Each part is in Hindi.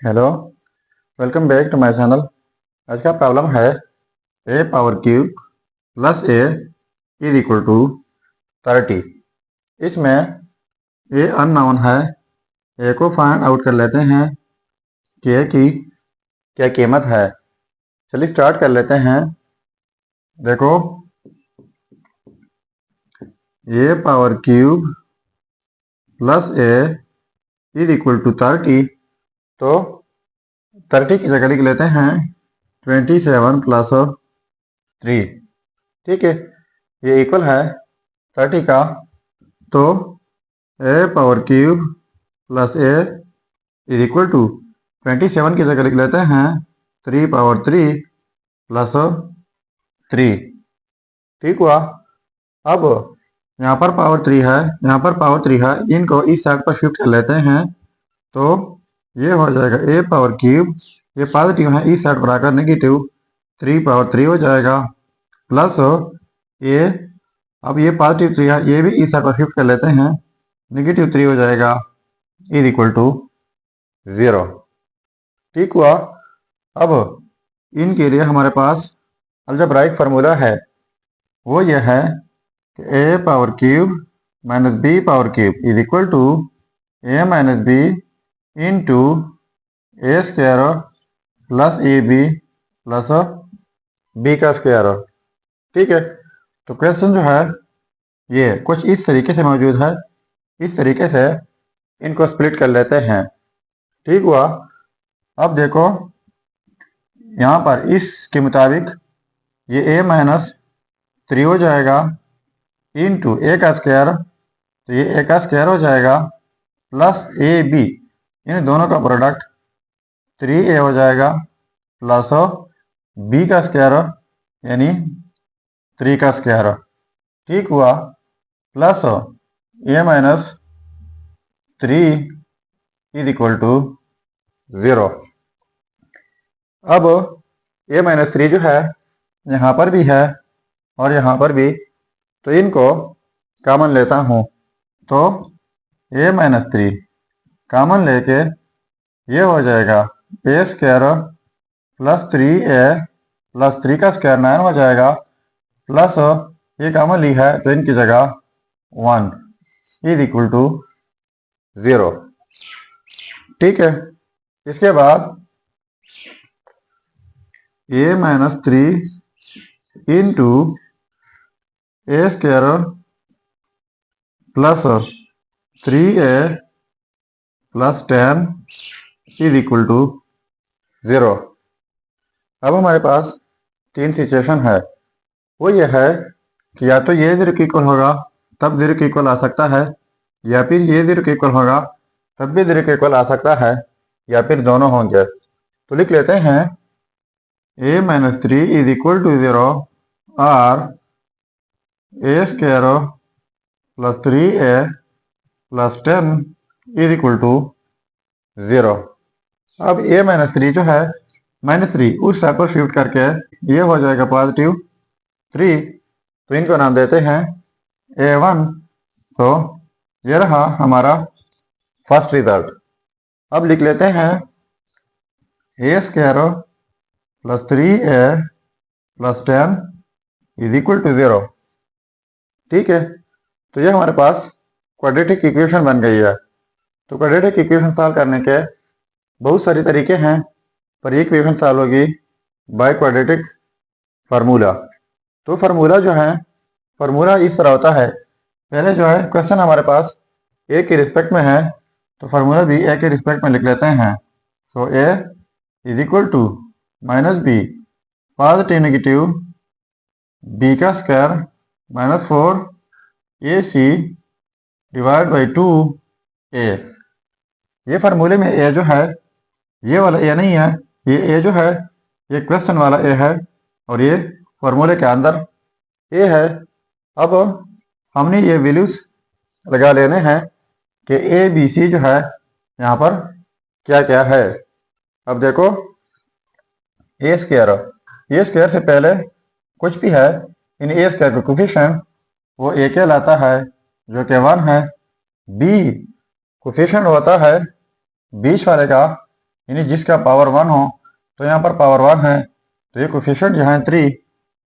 Hello, welcome back to my channel. आज का प्रॉब्लम है a power cube plus a is equal to 30। इसमें ए अननोन है। ए को फाइंड आउट कर लेते हैं कि ए की क्या कीमत है। चलिए स्टार्ट कर लेते हैं। देखो, a power cube plus a is equal to 30। तो 30 की जगह लिख लेते हैं 27 प्लस 3। ठीक है, ये इक्वल है 30 का। तो a power cube plus a is equal to 27 की जगह लिख लेते हैं 3 पावर 3 प्लस 3। ठीक हुआ। अब यहाँ पर पावर 3 है, यहाँ पर पावर 3 है, इनको इस साइड पर शिफ्ट कर लेते हैं। तो ये हो जाएगा ए पावर क्यूब, ये पॉजिटिव है, इस साइड पर आकर नेगेटिव 3 पावर 3 हो जाएगा प्लस ए। अब ये पॉजिटिव 3 है, ये भी इस साइड पर शिफ्ट कर लेते हैं, नेगेटिव 3 हो जाएगा इज इक्वल टू 0। ठीक हुआ। अब इनके लिए हमारे पास अलजेब्राइक फार्मूला है, वो यह है कि a power cube minus b power cube is equal to a minus b into a square plus a b plus b का स्क्वायर। ठीक है, तो क्वेश्चन जो है ये कुछ इस तरीके से मौजूद है। इस तरीके से इनको स्प्लिट कर लेते हैं। ठीक हुआ। अब देखो, यहाँ पर इसके मुताबिक ये ए माइनस 3 हो जाएगा इंटू ए का स्क्वायर, तो ये ए का स्क्वायर हो जाएगा प्लस ए बी, इन दोनों का प्रोडक्ट 3a हो जाएगा प्लस बी का स्क्वायर यानी 3 का स्क्वायर। ठीक हुआ। Plus a minus 3 is equal to 0। अब ए माइनस 3 जो है यहाँ पर भी है और यहाँ पर भी, तो इनको कॉमन लेता हूँ। तो ए माइनस 3 कॉमन लेके ये हो जाएगा ए स्क्वायर प्लस 3a प्लस 3 का स्क्वायर 9 हो जाएगा प्लस ये कॉमन ली है तो इनकी जगह 1 इज इक्वल टू 0। ठीक है, इसके बाद a minus 3 into a square plus 3a plus 10 is equal to 0। अब हमारे पास तीन सिचुएशन है, वो ये है कि या तो ये 0 के इक्वल होगा तब 0 के इक्वल आ सकता है, या फिर ये 0 के इक्वल होगा तब भी 0 के इक्वल आ सकता है, या फिर दोनों होंगे। तो लिख लेते हैं a minus 3 is equal to 0 और a square plus 3a plus 10 is equal to 0। अब ए माइनस 3 जो है माइनस 3 उस साइड पर शिफ्ट करके ये हो जाएगा पॉजिटिव 3, तो इनको नाम देते हैं a1। तो ये रहा हमारा फर्स्ट रिजल्ट। अब लिख लेते हैं a square plus 3a plus 10 is equal to 0। ठीक है, तो ये हमारे पास क्वाड्रेटिक इक्वेशन बन गई है। तो क्वाड्रेटिक इक्वेशन सॉल्व करने के बहुत सारे तरीके हैं, पर एक इक्वेशन सॉल्व होगी बाय क्वाड्रेटिक फार्मूला। तो फार्मूला जो है, फार्मूला इस तरह होता है। पहले जो है क्वेश्चन हमारे पास ए के रिस्पेक्ट में है, तो फार्मूला भी ए के रिस्पेक्ट में लिख लेते हैं। So a is equal to minus b positive negative b का square minus 4ac divide by 2a। ये फार्मूले में ए जो है ये वाला ए नहीं है, ये ए जो है ये क्वेश्चन वाला ए है और ये फार्मूले के अंदर ए है। अब हमने ये वैल्यूज लगा लेने हैं कि ए बी सी जो है यहाँ पर क्या क्या है। अब देखो, ए स्क्वायर से पहले कुछ भी है, इन ए स्क्वायर का कोफिशिएंट वो ए के लाता है जो कि 1 है। बी कोफिशिएंट होता है बीच वाले का यानी जिसका पावर 1 हो, तो यहाँ पर पावर 1 है, तो ये कोफिशिएंट यहाँ है 3,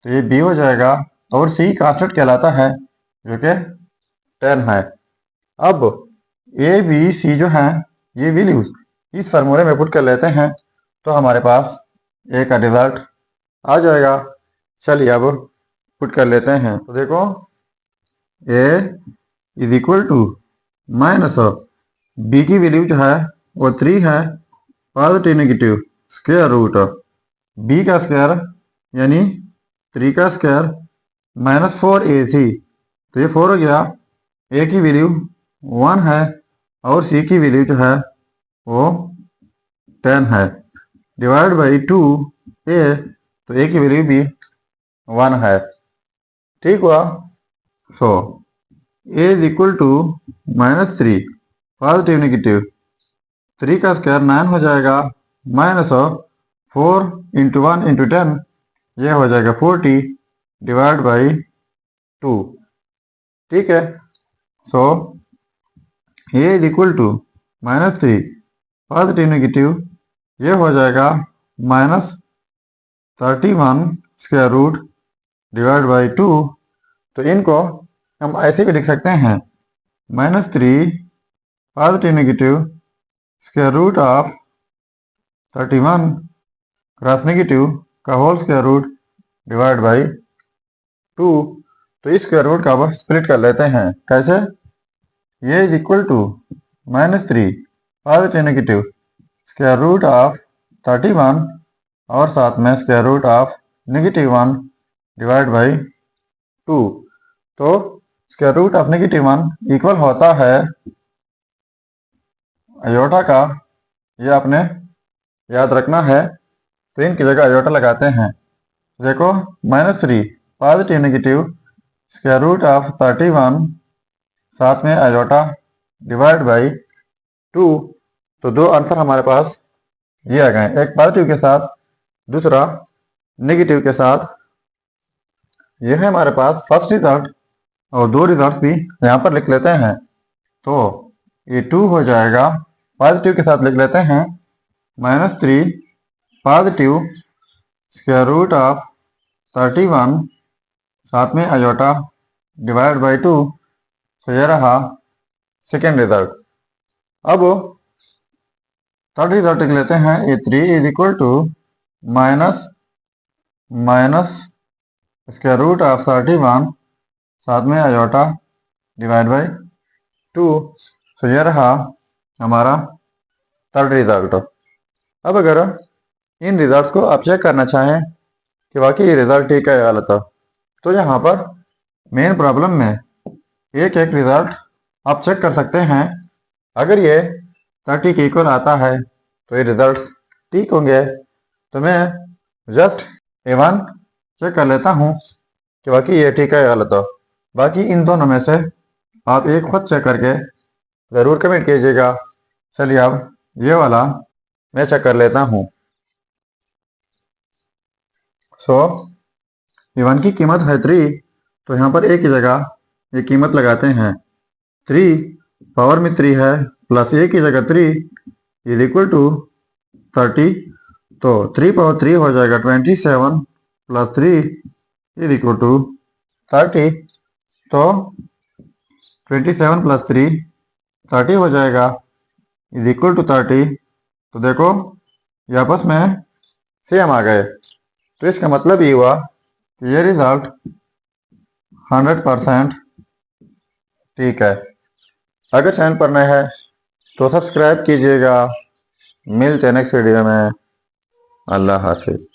तो ये b हो जाएगा। और c कांस्टेंट कहलाता है जो कि 10 है। अब a b c जो है ये वैल्यूज इस फार्मूले में पुट कर लेते हैं, तो हमारे पास a का रिजल्ट आ जाएगा। चलिए अब पुट कर लेते हैं, तो देखो a is equal to minus b की वैल्यू जो है वो 3 है, positive negative square root b का स्क्वायर यानी 3 का स्क्वायर माइनस 4ac, तो ये 4 हो गया। a की वैल्यू 1 है और c की वैल्यू जो है वो 10 है, डिवाइड बाई 2a, तो a की वैल्यू भी 1 है। ठीक हुआ। So a is equal to -3 positive negative 3 का स्क्वायर 9 हो जाएगा, माइनस 4 इंटू 1 इंटू 10, ये हो जाएगा 40 डिवाइड बाई 2। ठीक है। So a is equal to -3 positive negative, ये हो जाएगा -31 स्क्वायर रूट डिवाइड बाई 2। तो इनको हम ऐसे भी लिख सकते हैं, -3 positive negative square root of 31 cross negative का whole square root divide by 2। तो इस स्क्वायर रूट का अब स्प्लिट कर लेते हैं। कैसे? ये is equal to -3 positive negative square root of 31 और साथ में square root of -1 divide by 2। तो स्क्वायर रूट ऑफ -1 इक्वल होता है आयोटा का, ये आपने याद रखना है। तो इनकी जगह आयोटा लगाते हैं। देखो -3 positive negative square root of 31 साथ में आयोटा डिवाइड बाई 2। तो दो आंसर हमारे पास ये आ गए, एक पॉजिटिव के साथ, दूसरा नेगेटिव के साथ। ये है हमारे पास फर्स्ट रिजल्ट, और दो रिजल्ट भी यहाँ पर लिख लेते हैं। तो ये 2 हो जाएगा, पॉजिटिव के साथ लिख लेते हैं -3 पॉजिटिव स्क्वायर रूट ऑफ 31 साथ में आयोटा डिवाइड बाई 2। तो ये रहा सेकेंड रिजल्ट। अब थर्ड रिजल्ट लिख लेते हैं, ये 3 is equal to minus square root of 31 साथ में आयोटा डिवाइड बाई 2। तो ये रहा हमारा थर्ड रिजल्ट। अब अगर इन रिजल्ट को आप चेक करना चाहें कि वाकई ये रिजल्ट ठीक है या गलत है, तो यहाँ पर मेन प्रॉब्लम में एक एक रिजल्ट आप चेक कर सकते हैं। अगर ये 30 के इक्वल आता है तो ये रिजल्ट ठीक होंगे। तो मैं जस्ट A1 चेक कर लेता हूँ कि वाकई ये ठीक है या गलत है। बाकी इन दोनों में से आप एक खुद चेक करके ज़रूर कमेंट कीजिएगा। चलिए अब ये वाला मैं चेक कर लेता हूँ। सो A1 की कीमत है 3, तो यहाँ पर एक ही जगह ये कीमत लगाते हैं। 3 पावर में 3 है, प्लस ए की जगह 3 इज इक्वल टू 30। तो 3 पावर 3 हो जाएगा 27 प्लस 3 इज इक्वल टू 30। तो 27 प्लस 3 30 हो जाएगा, इज इक्वल टू 30। तो देखो ये आपस में सेम आ गए। तो इसका मतलब ये हुआ कि ये रिजल्ट 100% ठीक है। अगर चैनल पर नए हैं तो सब्सक्राइब कीजिएगा। मिलते हैं नेक्स्ट वीडियो में। अल्लाह हाफिज।